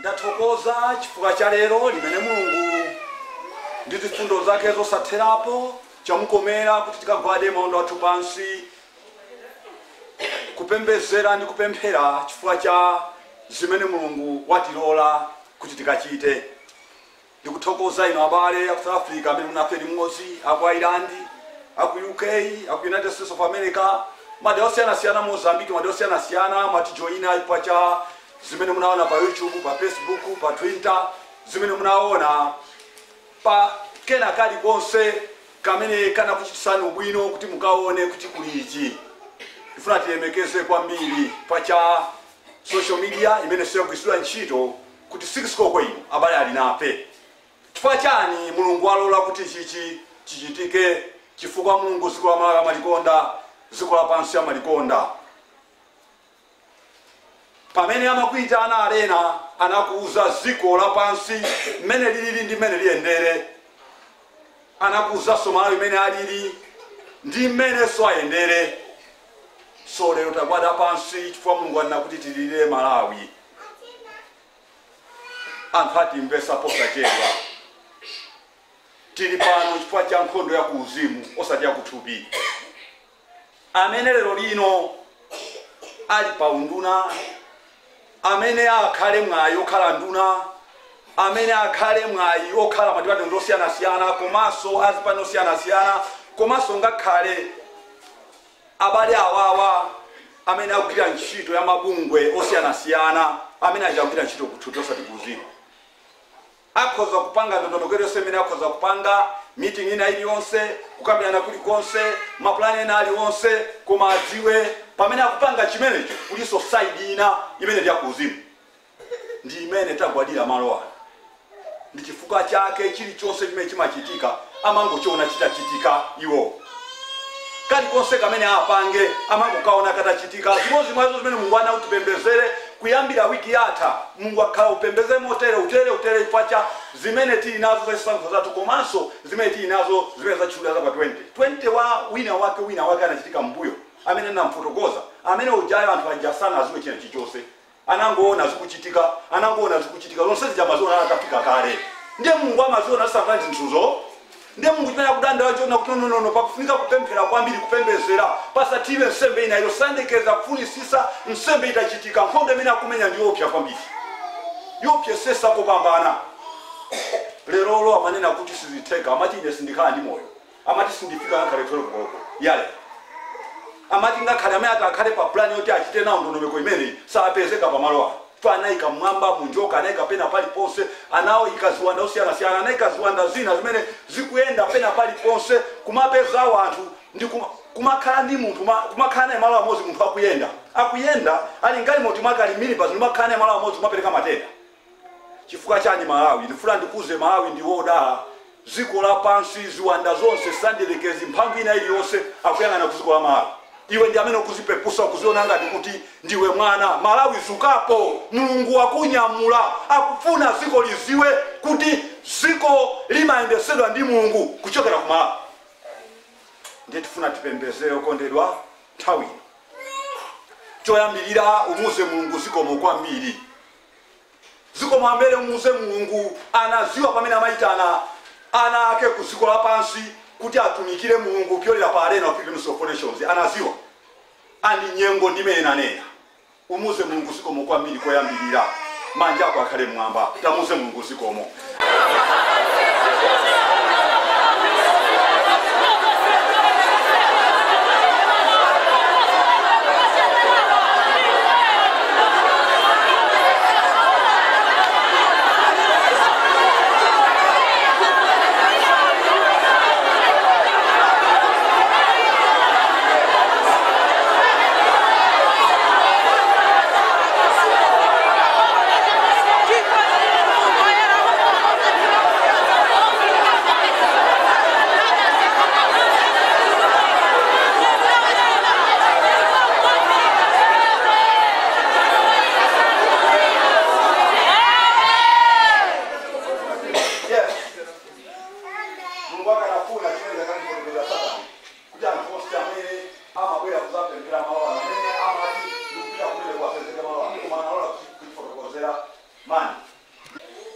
ndathokoza chifukwa cha lero limene Mulungu ndi zifundo zake zosatherapo chamukomera kuti tikagwade maondo athu pansi kupembezera ndi kupemphera chifukwa cha zimene Mulungu watilola kuti tikachite. Ndikuthokoza ino abale aku South Africa amene munafe limodzi, aku Ireland, aku UK, aku United States of America, madera osiyana-siyana, Mozambique, madera osiyana-siyana mwatijoina chifukwa cha zimene munaona pa YouTube, pa Facebook, pa Twitter, zimene munaona pa kena kali konse kamene kana kuchitisani ubwino kuti mukaone kuti kulichi. Ndifuna tilemekeze kwambiri pa cha social media imene sikugwirisira ntchito kuti sikisiko ino abale ali nafe. Chifukwa chani Mulungu alola kuti chichi chichitike? Chifukwa Mulungu ziko la Malawi amalikonda, ziko la pansi amalikonda. Pamene amakuita ana arena anakuuza ziko la pansi mene lili ndi mene liyendere, anakuuza Malawi mene alili ndi mene so ayendere. So lero tagwada pansi chifukwa Mulungu anena kuti tilire Malawi. Anthu atimbesa posachedwa. Tili pano chifukwa cha nkhondo ya kuuzimu osati ya kuthupi. Amene lero lino ali pa unduna, amene akhale mwayi okhala nduna, amene akhale mwayi okhala madipatendo osiyana-siyana, komanso azipani osiyana-siyana, komanso ngakhale abale awawa amene akugwira ntchito ya mabungwe osiyana-siyana, amene akugwira ntchito kuthupi osati kuuzimu. Akhoza kupanga ndondomeko semene akhoza kupanga meeting ina iliyonse, kukambirana kulikonse, mapulani ena aliwonse, koma adziwe pamene akupanga chimenecho kuliso side ina imene ndi yakuuzimu. Ndi imene tagwadira malo ano. Ndi chifukwa chake chilichonse chimene chimachitika amangochiona chitachitika iwo. Kalikonse kamene apange amangokaona katachitika. Zimodzi mwazo zimene Mulungu anatipembezere kuyambira wiki yatha. Mulungu akhala upembeze motere chifukwa cha zimene tili nazo zachisankho zathu, komanso zimene tili nazo zimene zachulula za pa 20 wa wina wake anachitika mbuyo amene namfotokoza, amene ujayo anthu ajasana aziwe china chichonse, anangoona zikuchitika zonse zijamaziona atafika kale. Ndiye Mulungu amaziona sometimes nthuzo. Ndiye Mulungu chimene akudanda wachiona kuti nono pakufunika kupemphera kwambiri, kupembezera pasatiwe nsembe ina yosandekeza kufunisisa nsembe itachitika. Nkhondo imene akumenya ndi yopsa kwambiri, yopsesa kopambana. Lerolo amanena kuti sizitheka, amati ine sindikhala ndi moyo, amati sindifika ngakhale 12 koko yale, amati ngakhale amene atakhale pa plani yoti achite nawo ndondomeko imeneyi sapezeka pamalo ano. Anayika mwamba munjoka, anayika pena pali ponse, anawo ikaziwanda osiyana-siyana, anayika ziwanda zina zimene zikuyenda pena pali ponse, kumapeza wanthu ndi kumakhala ndi munthu, kumakhala naye malo amodzi munthu akuyenda ali ngali moti mwakali minibus, kumakhala naye malo amodzi kumapereka matenda. Chifukwa chani Malawi? Ndifuna ndikuze Malawi ndi wodala. Ziko la pansi ziwanda zonse sandelekezi mphamvu ina iliyonse akuyang'ana kuziko la Malawi. Iwe ndi amene ukuzipepusa kuziona ngati kuti ndiwe mwana. Malawi zukapo, Mulungu akunyamula, akufuna ziko liziwe kuti ziko limayendesedwa ndi Mulungu kuchokera ku Malawi. Ndiye tifuna tipembezere okondedwa nthawi. Choyambirira umuze Mulungu zikomo kwambiri. Zikomo ambere umuze Mulungu anaziwa pamene amayitana ana ake ku ziko la pansi kuti atumikire Mulungu pyolera pa arena of Pilgrims of Nations. Anaziwa andi nyengo ndimene nanena. Umuze Mulungu zikomo kwambiri koyambirira. Manja ako akhale mwamba. Tamuze Mulungu zikomo.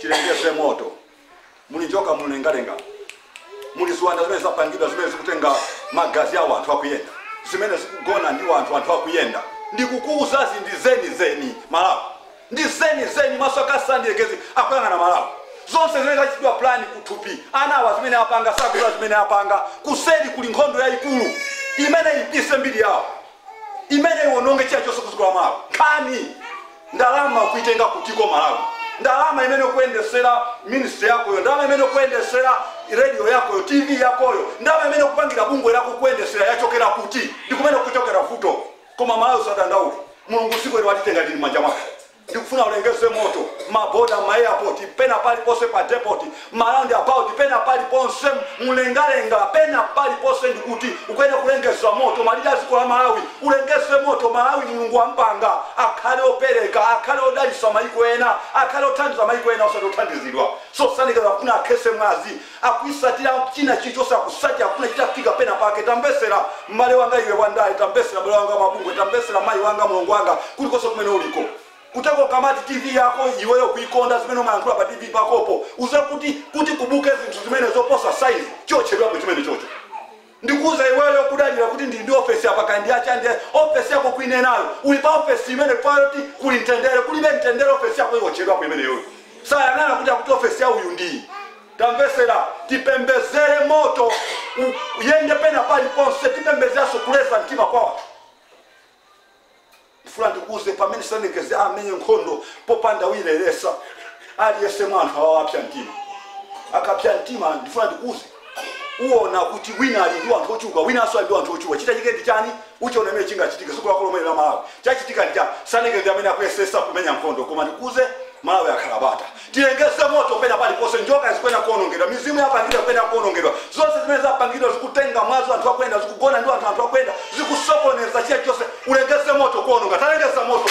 tilengeze moto mulinjoka mulengalenga muliziwanda zimene zapangidwa zimene zikutenga magazi awo anthu akuyenda zimene zikugona ndi anthu akuyenda ndikukuuza zeni Malawi ndi zeni maso akasandiyekezi akuyang'ana Malawi zonse zimene zachitidwa plan kuthupi anawa zimene apanga sakula zimene apanga kuseri kuli nkhondo yayikulu imene ipise mbiri yawo imene iwononge chilichonse kuzikula Malawi kani ndalama kuitenga kutiko Malawi ndalama imene kuyendesera ministry yakoyo ndalama imene kuyendesera radio yakoyo TV yakoyo ndalama imene kupangira bungwe lako kuyendesera yachokera kuti ndikumene kuchokera futo koma Malawi sadandauli mulungu siku ile watitenga lini manja mwake ndikufuna ulengeze moto maboda ma airport pena pali pose pa depot maraundi about pena pali ponse mulengalenga pena pali pose ndikuti ukwenda kulengeza moto malida ziko la Malawi ulengeze moto Malawi mulungu ampanga akhale opereka akhale odalisa maiko ena akhale othandiza maiko ena osatothandizidwa so sanika zakuna akese mwazi akuisatira china chichose akusati akuna chitafika pena pake tambesera mmale wanga iwe wandali tambesera bale wanga mabungwe tambesera mai wanga mulungu wanga kulikose kumene uliko kutako kamati TV yako iweyo kuikonda zimene umayankhula pa TV pakopo uze kuti kubuke zinthu zimene zoposa size chochedwapo chimene chocho ndikuuza iweyo kudalira kuti ndi office apa kandi achande office yako kuine nayo uli pa office imene kwati kuli ntendere kulibe ntendere office yako yochedwapo imene yoyo sayang'ana kuti office ya uyu ndi tambesera tipembezere moto yende pena pali ponse tipembezeso kuleza mtima kwa fula ndikuze pamene sanekeze amenye nkhondo popanda wirelesa aliyese mwana awapya mtima akapya mtima ndifuna ndikuze uona kuti wina ali ndi anthu ochuka wina aso ali ndi anthu ochuka chita chikendi chani uchiona imene chingachitika siku lakolomera Malawi chachitika ndi sanekeze amene akuyesesa kumenya nkhondo koma ndikuze Malawi akhalabata tilengeze moto pena pali pose njoka zikwenda kuonongedwa mizimu yapangidwa kwenda kuonongedwa zonse zimene zapangidwa zikutenga mwazo anthu akwenda zikugona ndi anthu akwenda zikusokoneza chiya chose ulengeze moto kuononga talengeza moto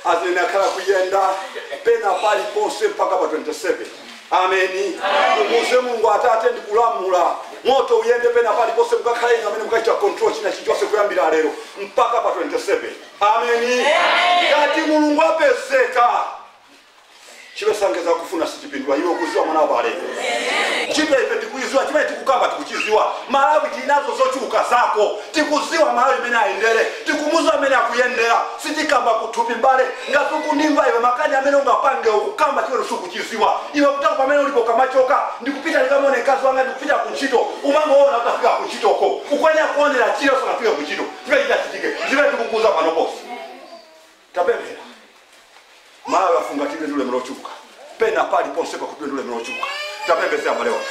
azinakhala kuyenda pena pali ponse mpaka pa 27. Ameni. Muze Mulungu Atate ndikulamula moto uyende pena pali ponse mkakhale ngamene mukachita control china chichose kuyambira lero mpaka pa 27. Ameni. Ngati Mulungu apezeka chibe sangeza kufuna sichipindwa iwe kuziwa mwana wa lero. Chibe ife tikuiziwa chimene tikukamba tikuchiziwa Malawi tinazo zochuka zako tikuziwa Malawi imene aendere tikumuziwa amene akuyendera sitikamba kuthupi mbale ngati kunimba iwe makani amene ungapange ukukamba chiwe sukuchiziwa iwe kutaka pamene ulipo kamachoka ndikupita likamone kazi wanga ndikupita kuntchito umangoona utafika kuntchitoko ukwenera kuonera chile sonafika kuntchito chibe chitachitike chibe tikukuza panoposi tapemphera Malawi afungatire ndule mlochuka pena pali ponse pa kutwe ndule mlochuka tapembezea mbale wako.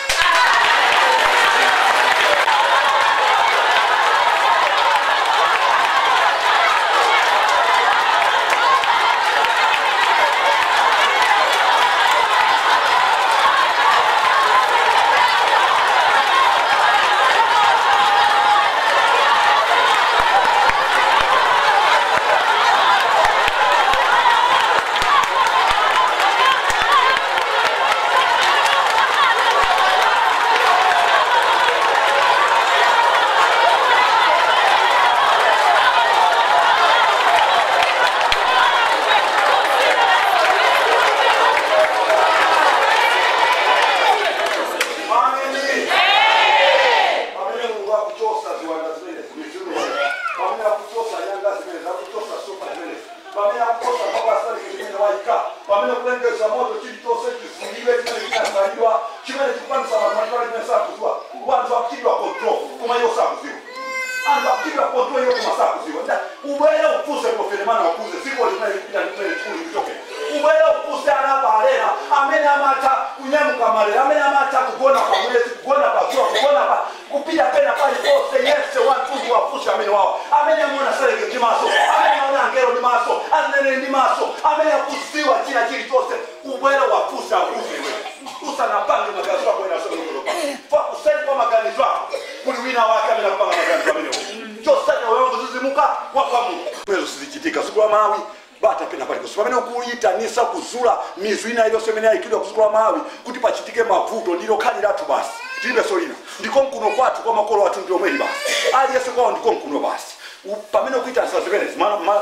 Nisa kuzula mizuina iyo semene ikidwa kuzula Malawi kuti pachitike mavuto ndilo khalira tu basi tilibe solina ndiko mkuno kwatu kwa makolo watu ndio mweli basi ali yesu kwa ndiko mkuno basi pamene kuita sazivenezi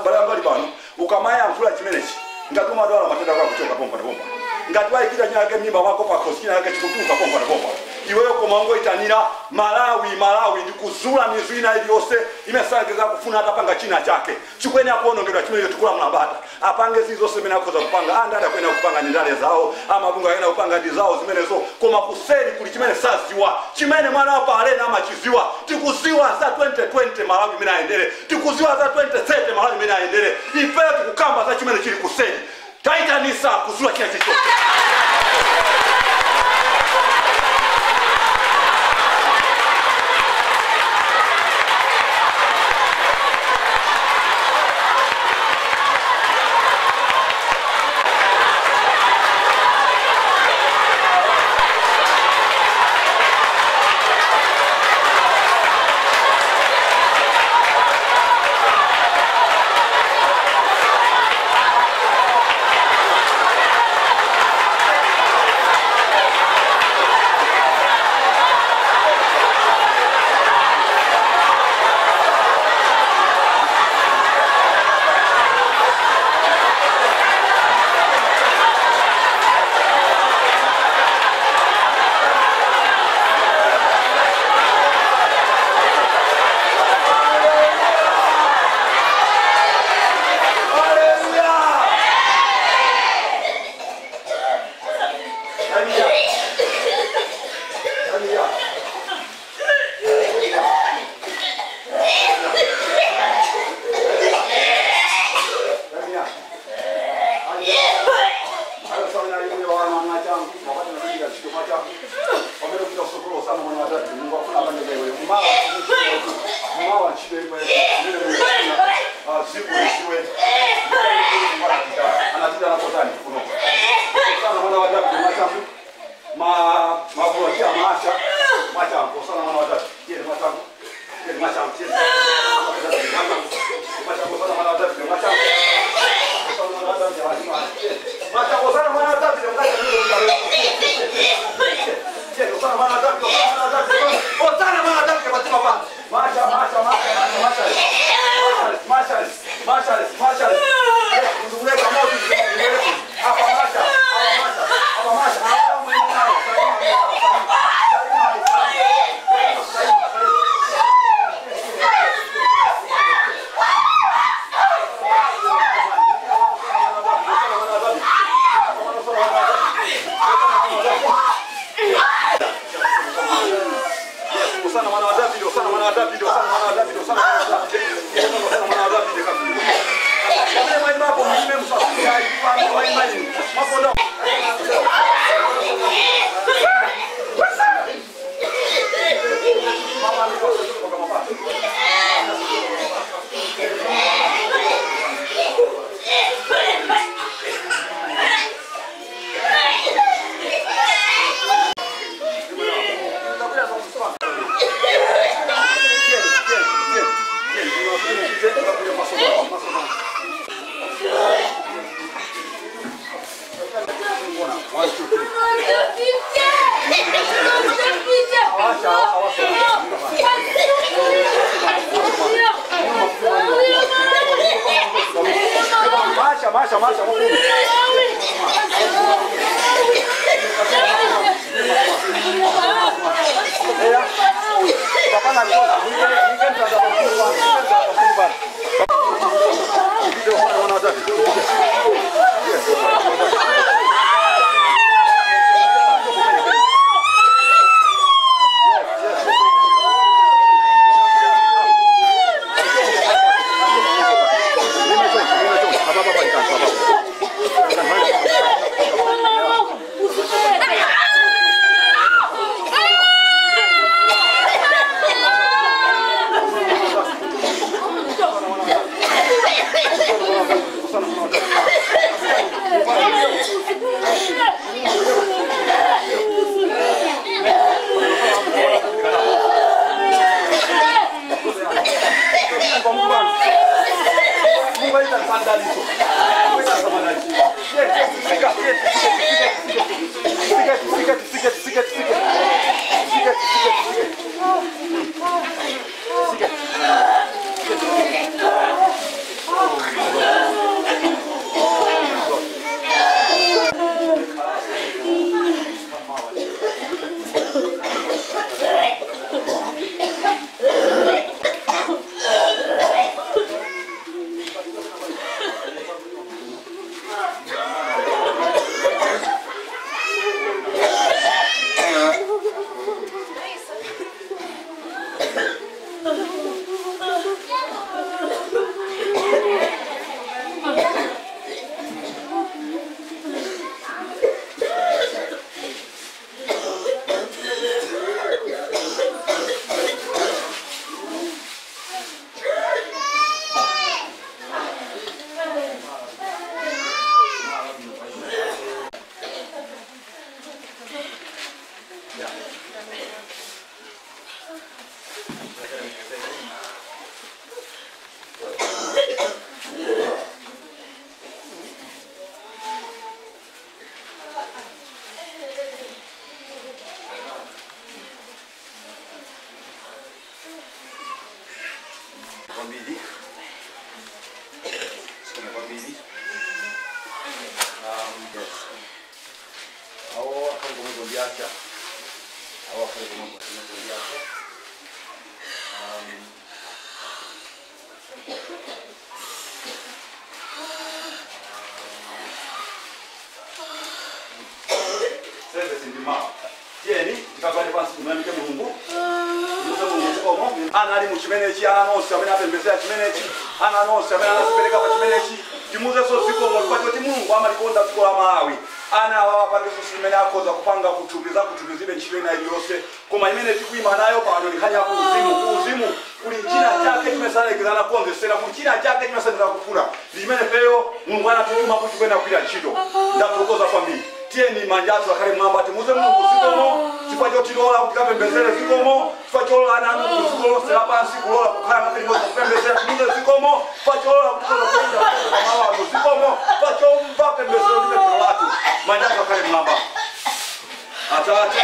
balambali bano ukamaya mvula chimenechi ngatuma dola matenda kwa kuchoka pompa na pompa ngati waikita nyake mimba wako pa koskina yake chikutuka pompa na pompa iweyo komango itanira Malawi ndikuzula mizuina iliyose imesangeza kufuna hata panga china chake chikwene akuonongedwa chimene tukula mnabata apange zizo semene akoza kupanga anda kwenda kupanga ndale zao ama bunga kwenda kupanga ndi zao zimenezo koma kuseri kuli chimene saziwa chimene mwana wa Arena ama chiziwa tikuziwa za 2020 Malawi imene aendere tikuziwa za 2030 Malawi imene aendere ife tukukamba za chimene chili kuseri taitanisa kuzula kila chicho. hapo mimi msafiri alikuwa kwa imani. Mapondo. Marcha. Anali mu chimenechi ananonse amene apembedzera chimenechi ananonse amene anazipereka pa chimenechi timuze so ziko kwa kuti Mulungu amalikonda dziko la Malawi ana awa pange so zimene akhoza kupanga kuthupizibe ntchito ina iliyonse koma imene tikuyima nayo pano ndi nkhani ya kuuzimu kuli china chake chimesalekizana kuonzesera kuli china chake chimesalekizana kufuna ndi chimene peyo Mulungu anatituma kuti kwenda kuchita ntchito ndakuthokoza kwambiri tiyeni manja athu akhale mwamba timuze Mulungu zikomo chifukwa chotilola kuti kapembedzere zikomo chifukwa cholola ana anu kuziko lonse lapansi kulola kukhala mapilimozi kupembedzera timuze zikomo chifukwa cholola kutoza kuenda kumawano zikomo chifukwa chomva pembedzero ndi pemphero lathu manja athu akhale mwamba Atate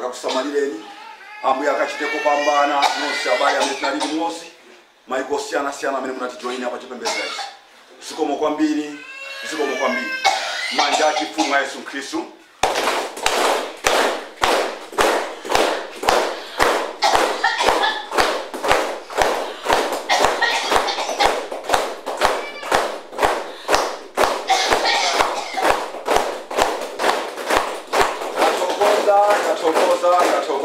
akakusamalireni ambuye akachiteko pambana nonse abale amene tinali limodzi maiko osiyanasiyana amene munatijoyina pa chipembedzo ichi. Zikomo kwambiri, zikomo kwambiri. Manja achifumu a Yesu Khristu. Natokoza.